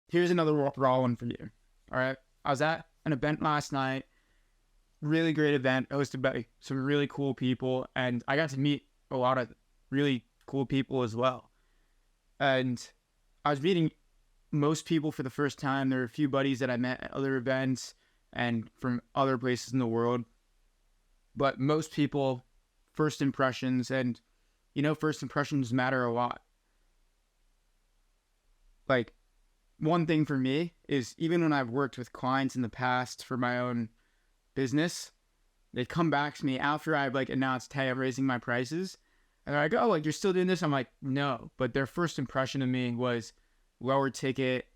here's another raw one for you. All right. I was at an event last night, really great event, hosted by some really cool people. And I got to meet a lot of really cool people as well. And I was meeting most people for the first time. There were a few buddies that I met at other events and from other places in the world. But most people, first impressions, and first impressions matter a lot. Like, one thing for me is even when I've worked with clients in the past for my own business, they come back to me after I've announced, hey, I'm raising my prices. And they're like, oh, you're still doing this? I'm like, no. But their first impression of me was lower ticket,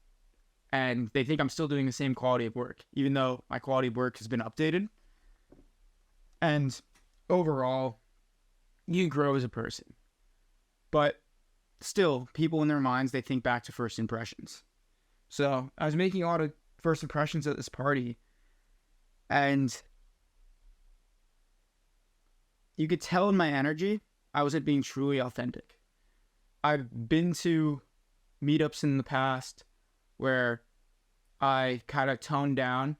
and they think I'm still doing the same quality of work, even though my quality of work has been updated. And overall, you grow as a person. But still, people in their minds, they think back to first impressions. So I was making a lot of first impressions at this party, and you could tell in my energy I wasn't being truly authentic. I've been to meetups in the past where I kind of toned down,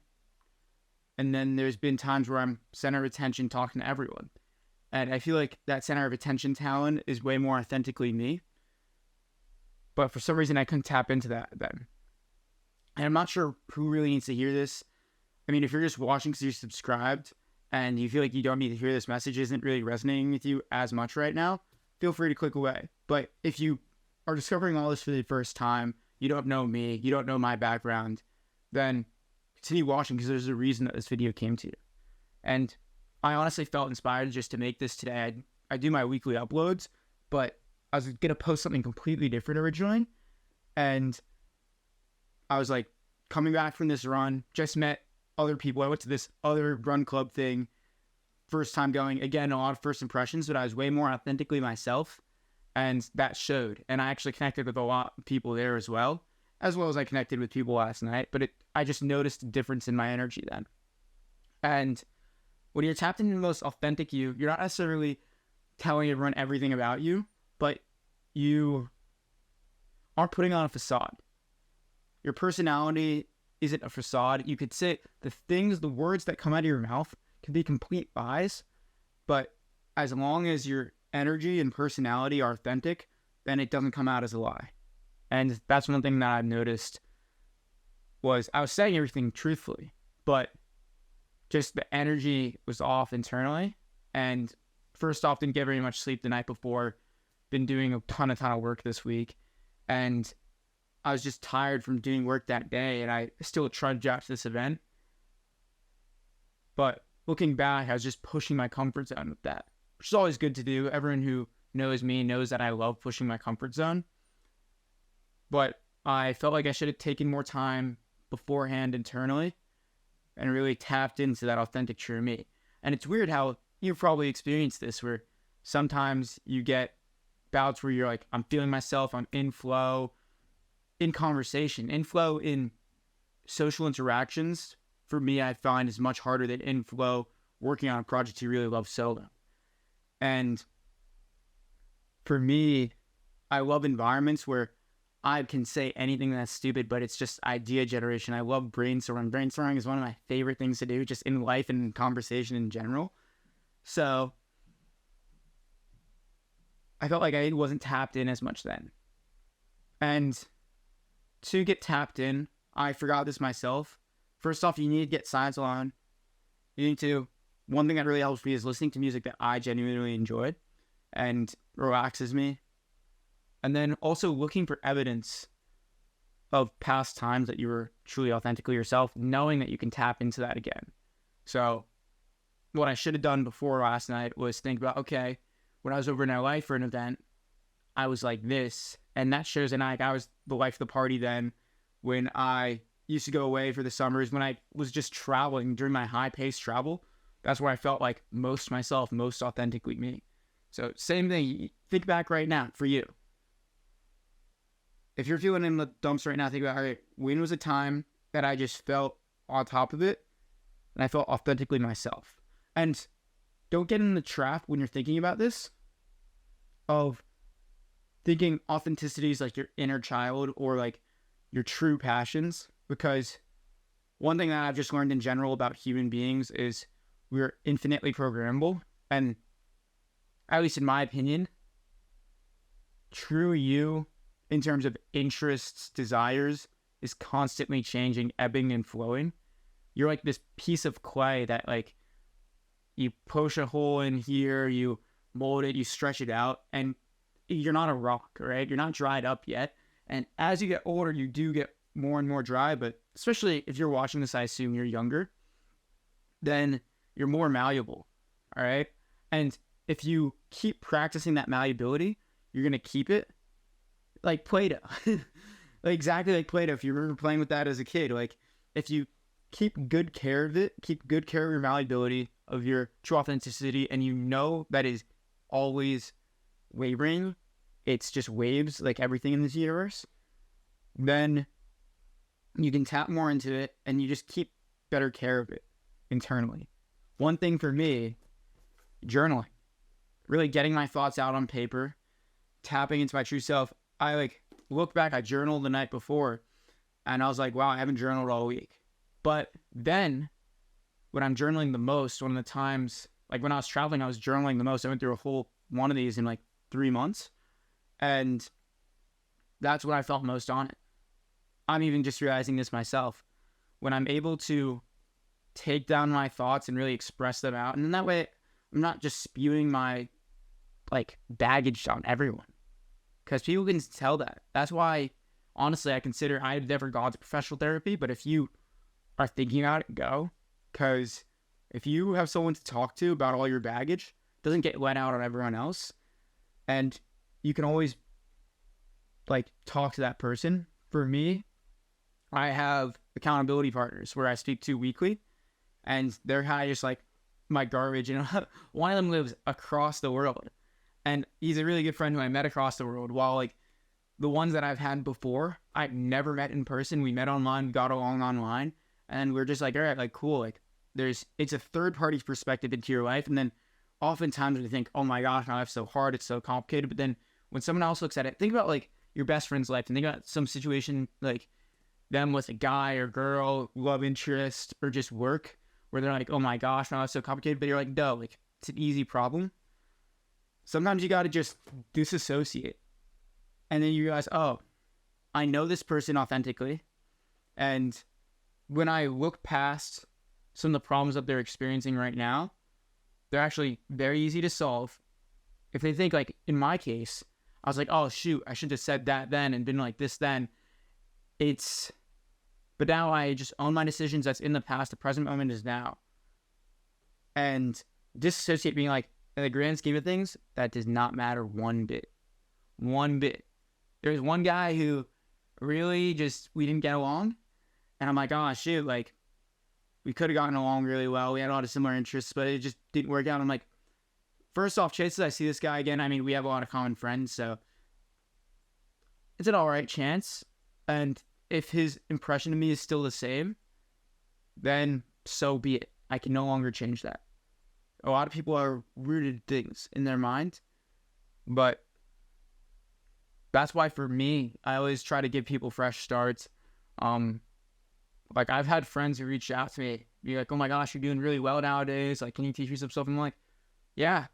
and then there's been times where I'm center of attention talking to everyone. And I feel like that center of attention Talon is way more authentically me. But for some reason, I couldn't tap into that then. And I'm not sure who really needs to hear this. I mean, if you're just watching because you're subscribed and you feel like you don't need to hear this message isn't really resonating with you as much right now, feel free to click away. But if you are discovering all this for the first time, you don't know me, you don't know my background, then continue watching because there's a reason that this video came to you. And I honestly felt inspired just to make this today. I do my weekly uploads, but I was going to post something completely different originally. And I was coming back from this run, just met other people. I went to this other run club thing, first time going. Again, a lot of first impressions, but I was way more authentically myself. And that showed. And I actually connected with a lot of people there as well as I connected with people last night. But I just noticed a difference in my energy then. And when you're tapped into the most authentic you're not necessarily telling everyone everything about you, but you aren't putting on a facade. Your personality isn't a facade. You could say the words that come out of your mouth can be complete lies, but as long as your energy and personality are authentic, then it doesn't come out as a lie. And that's one thing that I've noticed was I was saying everything truthfully, but just the energy was off internally. And first off, didn't get very much sleep the night before. Been doing a ton of work this week. And I was just tired from doing work that day, and I still trudged out to this event. But looking back, I was just pushing my comfort zone with that, which is always good to do. Everyone who knows me knows that I love pushing my comfort zone. But I felt like I should have taken more time beforehand internally and really tapped into that authentic true me. And it's weird how you've probably experienced this, where sometimes you get bouts where you're like, I'm feeling myself, I'm in flow, in conversation. In flow in social interactions, for me, I find is much harder than in flow working on a project you really love solo. And for me, I love environments where I can say anything that's stupid, but it's just idea generation. I love brainstorming. Brainstorming is one of my favorite things to do, just in life and in conversation in general. So I felt like I wasn't tapped in as much then. And to get tapped in, I forgot this myself. First off, you need to get silence on. One thing that really helps me is listening to music that I genuinely enjoy and relaxes me. And then also looking for evidence of past times that you were truly authentically yourself, knowing that you can tap into that again. So what I should have done before last night was think about, okay, when I was over in LA for an event, I was like this. And that shows that I was the life of the party then. When I used to go away for the summers, when I was just traveling during my high-paced travel, that's where I felt like most myself, most authentically me. So same thing, think back right now for you. If you're feeling in the dumps right now, think about, all right, when was a time that I just felt on top of it and I felt authentically myself? And don't get in the trap when you're thinking about this of thinking authenticity is like your inner child, or like your true passions, because one thing that I've just learned in general about human beings is we're infinitely programmable. And at least in my opinion, true you in terms of interests, desires, is constantly changing, ebbing and flowing. You're like this piece of clay that like you push a hole in here, you mold it, you stretch it out, and you're not a rock, right? You're not dried up yet. And as you get older, you do get more and more dry, but especially if you're watching this, I assume you're younger, then you're more malleable, all right? And if you keep practicing that malleability, you're going to keep it like Play-Doh. Like exactly like Play-Doh, if you remember playing with that as a kid. Like if you keep good care of it, keep good care of your malleability, of your true authenticity, and you know that is always wavering, it's just waves like everything in this universe, then you can tap more into it and you just keep better care of it internally. One thing for me, journaling, really getting my thoughts out on paper, tapping into my true self. I like look back, I journaled the night before and I was like, wow, I haven't journaled all week. But then when I'm journaling the most, one of the times, like when I was traveling, I was journaling the most. I went through a whole one of these in like 3 months. And that's when I felt most on it. I'm even just realizing this myself. When I'm able to take down my thoughts and really express them out, and in that way, I'm not just spewing my like baggage on everyone, because people can tell that. That's why, honestly, I've never gone to professional therapy, but if you are thinking about it, go. Because if you have someone to talk to about all your baggage, it doesn't get let out on everyone else. And you can always like talk to that person. For me, I have accountability partners where I speak to weekly, and they're kind of just like my garbage. And one of them lives across the world, and he's a really good friend who I met across the world. While like the ones that I've had before, I've never met in person. We met online, got along online, and we're just like, all right, like cool. Like it's a third party perspective into your life, and then oftentimes we think, oh my gosh, my life's so hard, it's so complicated. But then when someone else looks at it, think about like your best friend's life, and think about some situation like them with a guy or girl, love interest, or just work, where they're like, oh my gosh, my life's so complicated. But you're like, no, like it's an easy problem. Sometimes you got to just disassociate. And then you realize, oh, I know this person authentically. And when I look past some of the problems that they're experiencing right now, they're actually very easy to solve. If they think, like in my case, I was like, oh shoot, I should have said that then and been like this then. But now I just own my decisions. That's in the past. The present moment is now. And disassociate, being like, in the grand scheme of things, that does not matter one bit. One bit. There's one guy who really just, we didn't get along. And I'm like, oh shoot, like we could have gotten along really well. We had a lot of similar interests, but it just didn't work out. I'm like, first off, chances I see this guy again, I mean, we have a lot of common friends, so it's an all right chance. And if his impression of me is still the same, then so be it. I can no longer change that. A lot of people are rooted things in their mind, but that's why for me, I always try to give people fresh starts. Like I've had friends who reach out to me, be like, oh my gosh, you're doing really well nowadays. Like, can you teach me some stuff? I'm like, yeah.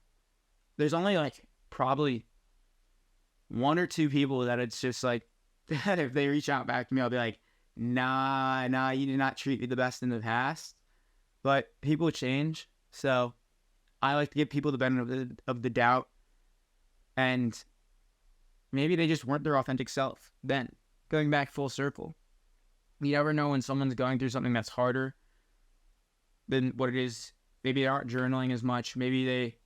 There's only like probably 1 or 2 people that it's just like, that if they reach out back to me, I'll be like, nah, you did not treat me the best in the past. But people change. So I like to give people the benefit of the doubt. And maybe they just weren't their authentic self then. Going back full circle. You never know when someone's going through something that's harder than what it is. Maybe they aren't journaling as much. Maybe they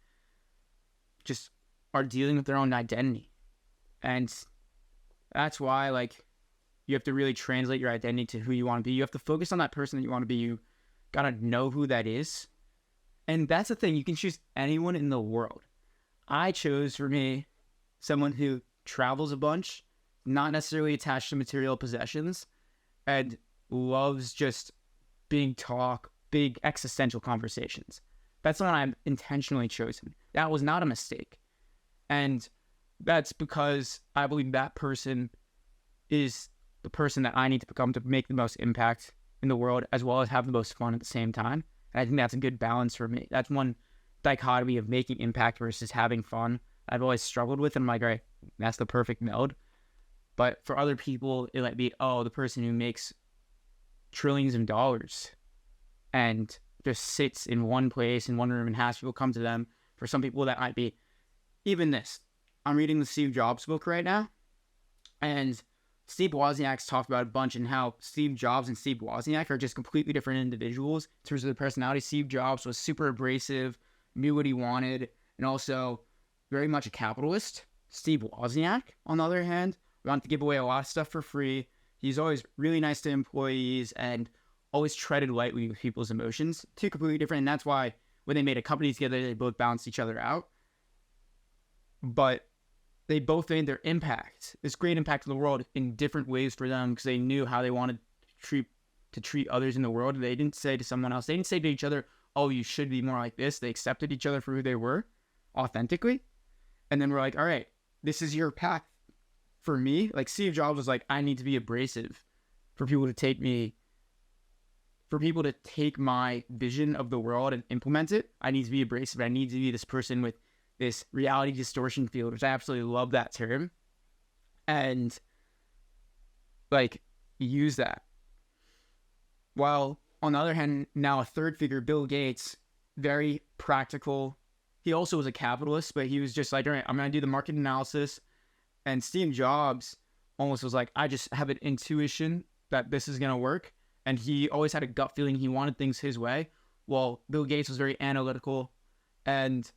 just are dealing with their own identity. And that's why, like, you have to really translate your identity to who you want to be. You have to focus on that person that you want to be. You gotta know who that is. And that's the thing. You can choose anyone in the world. I chose, for me, someone who travels a bunch, not necessarily attached to material possessions, and loves just big talk, big existential conversations. That's what I've intentionally chosen. That was not a mistake. And that's because I believe that person is the person that I need to become to make the most impact in the world, as well as have the most fun at the same time. And I think that's a good balance for me. That's one dichotomy of making impact versus having fun I've always struggled with. And I'm like, all right, that's the perfect meld. But for other people, it might be, oh, the person who makes trillions of dollars and just sits in one place in one room and has people come to them. For some people, that might be even this. I'm reading the Steve Jobs book right now, and Steve Wozniak's talked about a bunch and how Steve Jobs and Steve Wozniak are just completely different individuals in terms of their personality. Steve Jobs was super abrasive, knew what he wanted, and also very much a capitalist. Steve Wozniak, on the other hand, wanted to give away a lot of stuff for free. He's always really nice to employees and always treaded lightly with people's emotions. Two completely different, and that's why when they made a company together, they both balanced each other out. But they both made their impact, this great impact in the world, in different ways for them, because they knew how they wanted to treat others in the world. They didn't say to someone else, they didn't say to each other, oh, you should be more like this. They accepted each other for who they were authentically. And then we're like, all right, this is your path. For me, like Steve Jobs was like, I need to be abrasive for people to take my vision of the world and implement it. I need to be abrasive. I need to be this person with this reality distortion field, which I absolutely love that term, and like use that. While on the other hand, now a third figure, Bill Gates, very practical. He also was a capitalist, but he was just like, all right, I'm going to do the market analysis. And Steve Jobs almost was like, I just have an intuition that this is going to work. And he always had a gut feeling he wanted things his way. While Bill Gates was very analytical and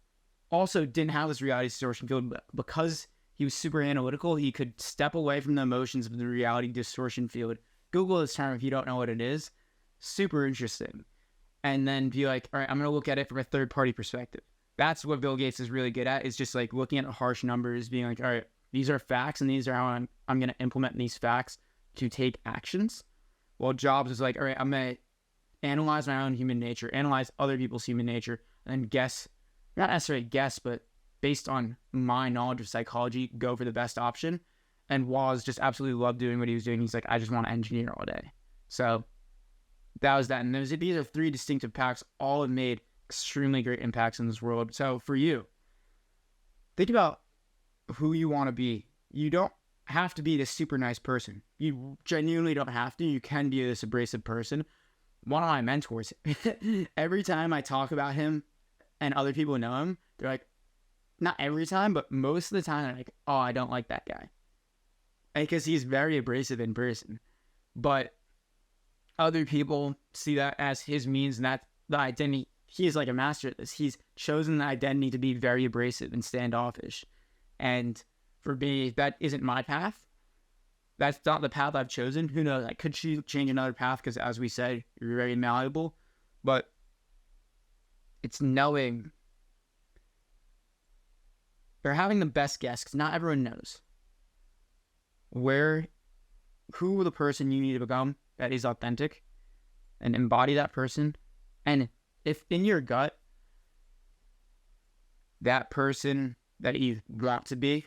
also didn't have this reality distortion field. But because he was super analytical, he could step away from the emotions of the reality distortion field. Google this term if you don't know what it is. Super interesting. And then be like, all right, I'm going to look at it from a third party perspective. That's what Bill Gates is really good at, is just like looking at harsh numbers, being like, all right, these are facts, and these are how I'm going to implement these facts to take actions. While Jobs is like, all right, I'm going to analyze my own human nature, analyze other people's human nature, and then guess, not necessarily guess, but based on my knowledge of psychology, go for the best option. And Woz just absolutely loved doing what he was doing. He's like, I just want to engineer all day. So that was that. And these are three distinctive packs. All have made extremely great impacts in this world. So for you, think about who you want to be. You don't have to be this super nice person. You genuinely don't have to. You can be this abrasive person. One of my mentors, every time I talk about him and other people know him, they're like, not every time, but most of the time, they're like, oh, I don't like that guy. Because he's very abrasive in person. But other people see that as his means, and that's the identity. He is like a master at this. He's chosen the identity to be very abrasive and standoffish. And for me, that isn't my path. That's not the path I've chosen. Who knows? I could change another path because, as we said, you're very malleable. But it's knowing or having the best guess, because not everyone knows who the person you need to become that is authentic, and embody that person. And if in your gut, that person that you want to be,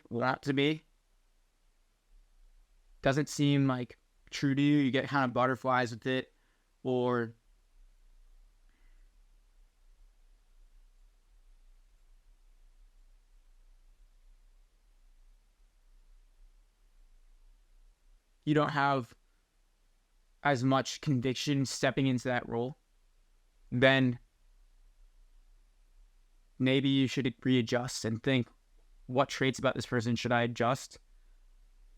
doesn't seem like true to you, you get kind of butterflies with it, or you don't have as much conviction stepping into that role, then maybe you should readjust and think, what traits about this person should I adjust?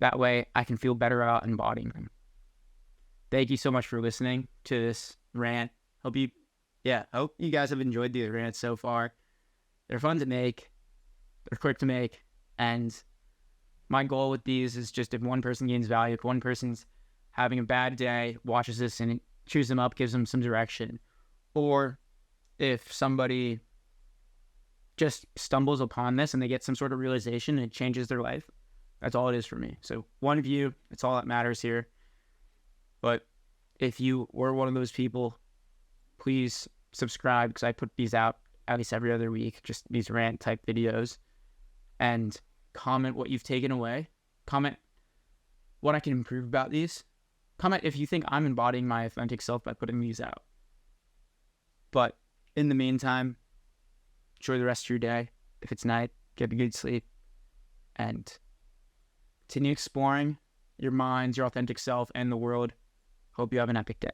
That way I can feel better about embodying them. Thank you so much for listening to this rant. Hope you guys have enjoyed the rants so far. They're fun to make. They're quick to make. And my goal with these is just, if one person gains value, if one person's having a bad day, watches this and it cheers them up, gives them some direction. Or if somebody just stumbles upon this and they get some sort of realization and it changes their life, that's all it is for me. So one view, it's all that matters here. But if you were one of those people, please subscribe, because I put these out at least every other week, just these rant type videos, and comment what you've taken away. Comment what I can improve about these. Comment if you think I'm embodying my authentic self by putting these out. But in the meantime, enjoy the rest of your day. If it's night, get a good sleep, and continue exploring your minds, your authentic self, and the world. Hope you have an epic day.